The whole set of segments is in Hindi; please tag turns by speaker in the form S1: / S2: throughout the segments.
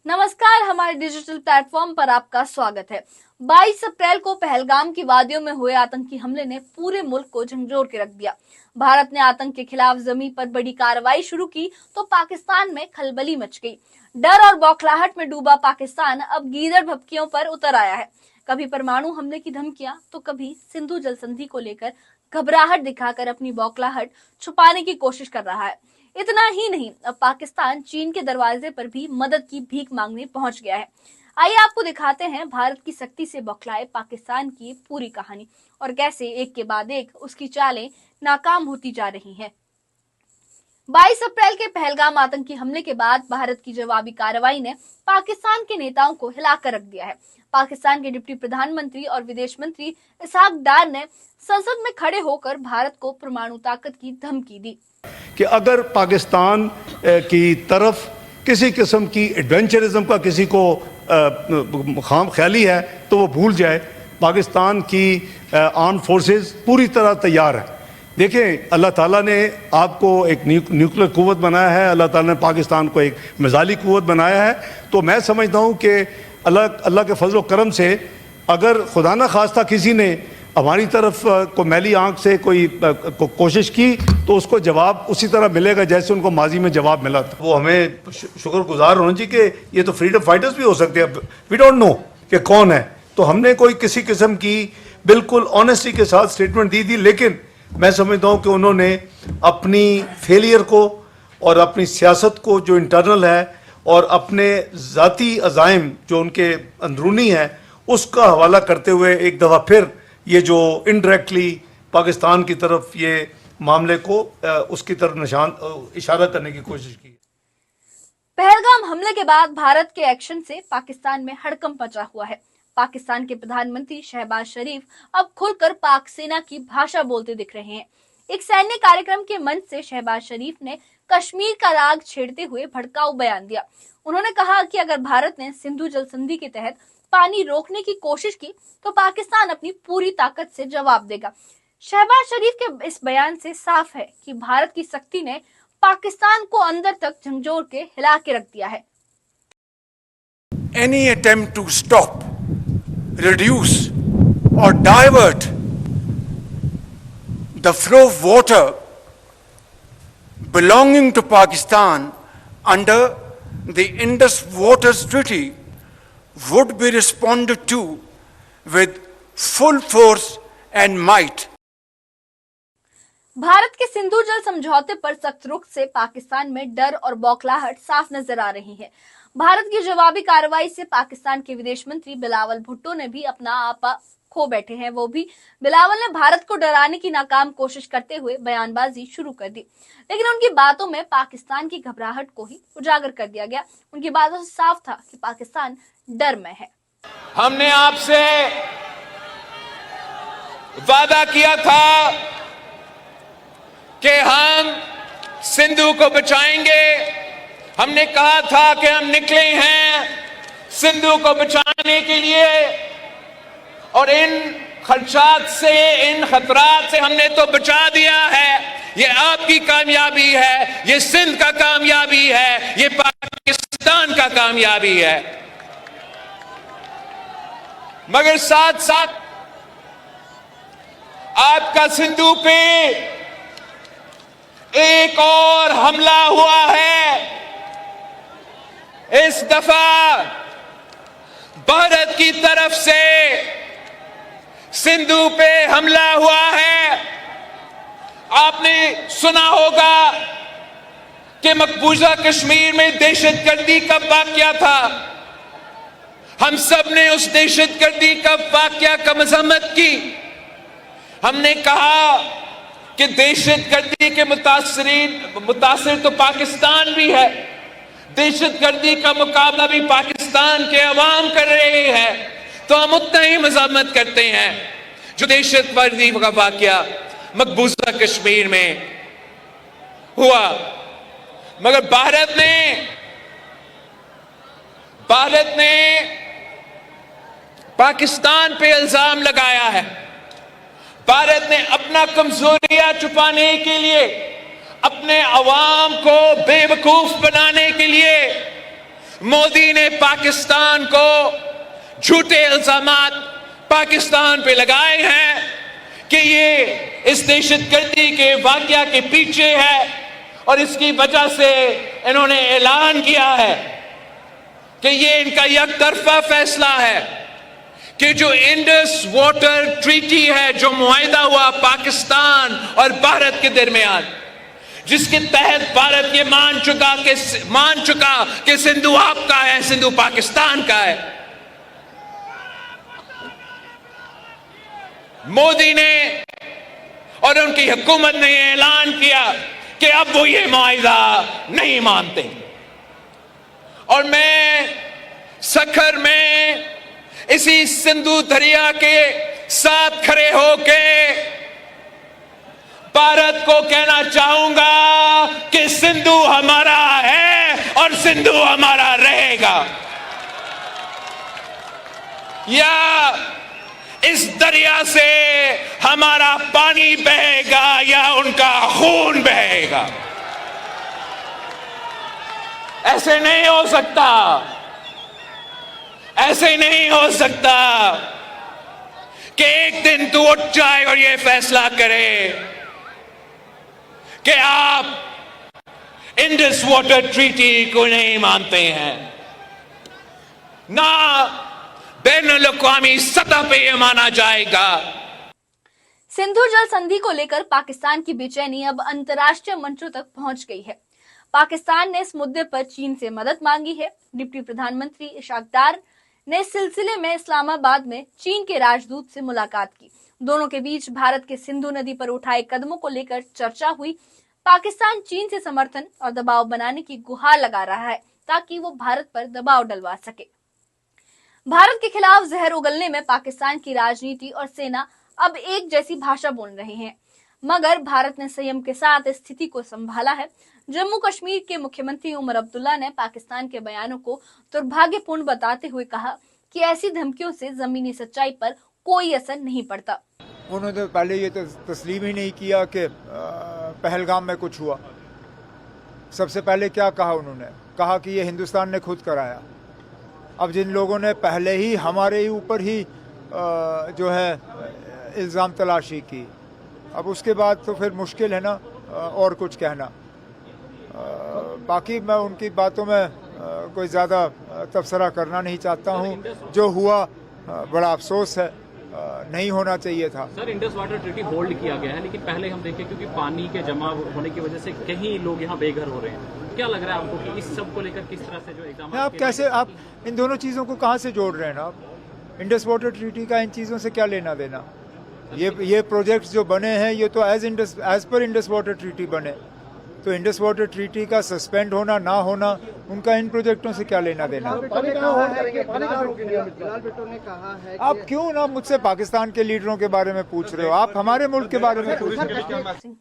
S1: नमस्कार, हमारे डिजिटल प्लेटफॉर्म पर आपका स्वागत है। 22 अप्रैल को पहलगाम की वादियों में हुए आतंकी हमले ने पूरे मुल्क को झंझोर के रख दिया। भारत ने आतंक के खिलाफ जमीन पर बड़ी कार्रवाई शुरू की तो पाकिस्तान में खलबली मच गई। डर और बौखलाहट में डूबा पाकिस्तान अब गीदड़ भभकियों पर उतर आया है। कभी परमाणु हमले की धमकियां तो कभी सिंधु जल संधि को लेकर घबराहट दिखाकर अपनी बौखलाहट छुपाने की कोशिश कर रहा है। इतना ही नहीं, अब पाकिस्तान चीन के दरवाजे पर भी मदद की भीख मांगने पहुंच गया है। आइए आपको दिखाते हैं भारत की सख्ती से बौखलाए पाकिस्तान की पूरी कहानी और कैसे एक के बाद एक उसकी चालें नाकाम होती जा रही हैं। 22 अप्रैल के पहलगाम आतंकी हमले के बाद भारत की जवाबी कार्रवाई ने पाकिस्तान के नेताओं को हिलाकर रख दिया है। पाकिस्तान के डिप्टी प्रधानमंत्री और विदेश मंत्री इसहाक डार ने संसद में खड़े होकर भारत को परमाणु ताकत की धमकी दी
S2: कि अगर पाकिस्तान की तरफ किसी किस्म की एडवेंचरिज्म का किसी को खाम ख्याली है तो वो भूल जाए। पाकिस्तान की आर्म्ड फोर्सेस पूरी तरह तैयार है। देखें, अल्लाह ताला ने आपको एक न्यूक्लियर कुव्वत बनाया है, अल्लाह ताला ने पाकिस्तान को एक मिसाइली कुव्वत बनाया है। तो मैं समझता हूँ कि अल्लाह के फजल करम से अगर खुदा न खास्ता किसी ने हमारी तरफ को मैली आंख से कोई कोशिश की तो उसको जवाब उसी तरह मिलेगा जैसे उनको माजी में जवाब मिला था। वो हमें शुक्रगुजार होना चाहिए कि ये तो फ्रीडम फाइटर्स भी हो सकते हैं, वी डोंट नो कि कौन है। तो हमने कोई किसी किस्म की बिल्कुल ऑनेस्टी के साथ स्टेटमेंट दी थी, लेकिन मैं समझता हूँ कि उन्होंने अपनी फेलियर को और अपनी सियासत को जो इंटरनल है और अपने ज़ाती अज़ाइम जो उनके अंदरूनी है उसका हवाला करते हुए एक दफ़ा फिर ये जो इनडायरेक्टली पाकिस्तान की तरफ ये मामले को उसकी तरफ इशारा करने की कोशिश की।
S1: पहलगाम हमले के बाद भारत के एक्शन से पाकिस्तान में हड़कंप मचा हुआ है। पाकिस्तान के प्रधानमंत्री शहबाज शरीफ अब खुलकर पाक सेना की भाषा बोलते दिख रहे हैं। एक सैन्य कार्यक्रम के मंच से शहबाज शरीफ ने कश्मीर का राग छेड़ते हुए भड़काऊ बयान दिया। उन्होंने कहा कि अगर भारत ने सिंधु जल संधि के तहत पानी रोकने की कोशिश की तो पाकिस्तान अपनी पूरी ताकत से जवाब देगा। शहबाज शरीफ के इस बयान से साफ है कि भारत की सख्ती ने पाकिस्तान को अंदर तक झंझोर के हिला के रख दिया है।
S3: Any attempt to stop, reduce or divert the flow of water belonging to Pakistan under the Indus Waters Treaty would be responded to with full force and might.
S1: Bharat के सिंधु जल समझौते पर सख्त रुख से पाकिस्तान में डर और बौखलाहट साफ नजर आ रही है। भारत की जवाबी कार्रवाई से पाकिस्तान के विदेश मंत्री बिलावल भुट्टो ने भी अपना आपा खो बैठे हैं। वो भी बिलावल ने भारत को डराने की नाकाम कोशिश करते हुए बयानबाजी शुरू कर दी, लेकिन उनकी बातों में पाकिस्तान की घबराहट को ही उजागर कर दिया गया। उनकी बातों से साफ था कि पाकिस्तान डर में है।
S4: हमने आपसे वादा किया था कि हम सिंधु को बचाएंगे। हमने कहा था कि हम निकले हैं सिंधु को बचाने के लिए, और इन खदशात से, इन खतरात से हमने तो बचा दिया है। ये आपकी कामयाबी है, ये सिंध का कामयाबी है, ये पाकिस्तान का कामयाबी है। मगर साथ साथ आपका सिंधु पे एक और हमला हुआ है। इस दफा भारत की तरफ से सिंधु पे हमला हुआ है। आपने सुना होगा कि मकबूजा कश्मीर में दहशतगर्दी का वाकया था। हम सब ने उस दहशतगर्दी का वाकया का मजम्मत की। हमने कहा कि दहशतगर्दी के मुतासिर तो पाकिस्तान भी है, दहशतगर्दी का मुकाबला भी पाकिस्तान के अवाम कर रहे हैं, तो हम उतना ही मजम्मत करते हैं जो दहशतगर्दी का वाकया मकबूजा कश्मीर में हुआ। मगर भारत ने पाकिस्तान पे इल्जाम लगाया है। भारत ने अपना कमजोरियां छुपाने के लिए, अपने अवाम को बेवकूफ बनाने के लिए मोदी ने पाकिस्तान को झूठे इल्जामात पाकिस्तान पे लगाए हैं कि ये इस दहशतगर्दी के वाकया के पीछे है, और इसकी वजह से इन्होंने ऐलान किया है कि ये इनका एकतरफा फैसला है कि जो इंडस वाटर ट्रीटी है, जो मुआहिदा हुआ पाकिस्तान और भारत के दरमियान, जिसके तहत भारत ये मान चुका कि सिंधु आपका है, सिंधु पाकिस्तान का है। मोदी ने और उनकी हुकूमत ने ऐलान किया कि अब वो ये मुआहिदा नहीं मानते, और मैं सखर में इसी सिंधु दरिया के साथ खड़े होके भारत को कहना चाहूंगा कि सिंधु हमारा है और सिंधु हमारा रहेगा। या इस दरिया से हमारा पानी बहेगा या उनका खून बहेगा। ऐसे नहीं हो सकता, ऐसे नहीं हो सकता कि एक दिन तू उठ जाए और ये फैसला करे कि आप इंडस वाटर ट्रीटी को नहीं मानते हैं, ना बैनुल अक़वामी सतह पे यह माना जाएगा।
S1: सिंधु जल संधि को लेकर पाकिस्तान की बेचैनी अब अंतर्राष्ट्रीय मंचों तक पहुंच गई है। पाकिस्तान ने इस मुद्दे पर चीन से मदद मांगी है। डिप्टी प्रधानमंत्री इशाक डार ने इस सिलसिले में इस्लामाबाद में चीन के राजदूत से मुलाकात की। दोनों के बीच भारत के सिंधु नदी पर उठाए कदमों को लेकर चर्चा हुई। पाकिस्तान चीन से समर्थन और दबाव बनाने की गुहार लगा रहा है ताकि वो भारत पर दबाव डलवा सके। भारत के खिलाफ जहर उगलने में पाकिस्तान की राजनीति और सेना अब एक जैसी भाषा बोल रहे हैं, मगर भारत ने संयम के साथ इस स्थिति को संभाला है। जम्मू कश्मीर के मुख्यमंत्री उमर अब्दुल्ला ने पाकिस्तान के बयानों को दुर्भाग्यपूर्ण बताते हुए कहा कि ऐसी धमकियों से जमीनी सच्चाई पर कोई असर नहीं पड़ता।
S5: उन्होंने पहले ये तस्लीम ही नहीं किया कि पहलगाम में कुछ हुआ। सबसे पहले क्या कहा उन्होंने? कहा कि ये हिंदुस्तान ने खुद कराया। अब जिन लोगों ने पहले ही हमारे ऊपर ही जो है इल्ज़ाम तलाशी की, अब उसके बाद तो फिर मुश्किल है ना और कुछ कहना। बाकी मैं उनकी बातों में कोई ज़्यादा तबसरा करना नहीं चाहता हूँ। जो हुआ बड़ा अफसोस है, नहीं होना चाहिए था।
S6: Sir, Indus water treaty hold किया गया है, लेकिन पहले हम देखें क्योंकि पानी के जमा होने की वजह से कई लोग यहाँ बेघर हो रहे हैं। क्या लग रहा है आपको कि इस सब को लेकर किस तरह से जो एग्जाम
S5: आप कैसे आप इन दोनों चीज़ों को कहाँ से जोड़ रहे हैं ना? आप इंडस वाटर ट्रीटी का इन चीज़ों से क्या लेना देना? ये प्रोजेक्ट्स जो बने हैं ये तो as per Indus water treaty बने, तो इंडस वाटर ट्रीटी का सस्पेंड होना ना होना उनका इन प्रोजेक्टों से क्या लेना देना? आप क्यों ना मुझसे पाकिस्तान के लीडरों के बारे में पूछ रहे हो? आप हमारे मुल्क के बारे में पूछ रहे हो।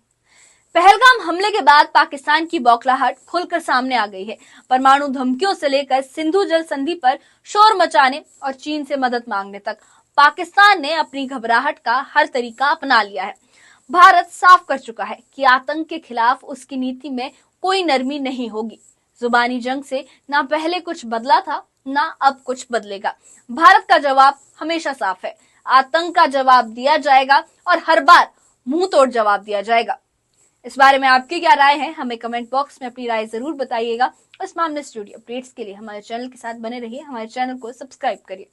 S1: पहलगाम हमले के बाद पाकिस्तान की बौखलाहट खुलकर सामने आ गई है। परमाणु धमकियों से लेकर सिंधु जल संधि पर शोर मचाने और चीन से मदद मांगने तक पाकिस्तान ने अपनी घबराहट का हर तरीका अपना लिया है। भारत साफ कर चुका है कि आतंक के खिलाफ उसकी नीति में कोई नरमी नहीं होगी। जुबानी जंग से ना पहले कुछ बदला था, ना अब कुछ बदलेगा। भारत का जवाब हमेशा साफ है। आतंक का जवाब दिया जाएगा और हर बार मुंह तोड़ जवाब दिया जाएगा। इस बारे में आपकी क्या राय है? हमें कमेंट बॉक्स में अपनी राय जरूर बताइएगा। इस मामले से जुड़ी अपडेट्स के लिए हमारे चैनल के साथ बने रहिए। हमारे चैनल को सब्सक्राइब करिए।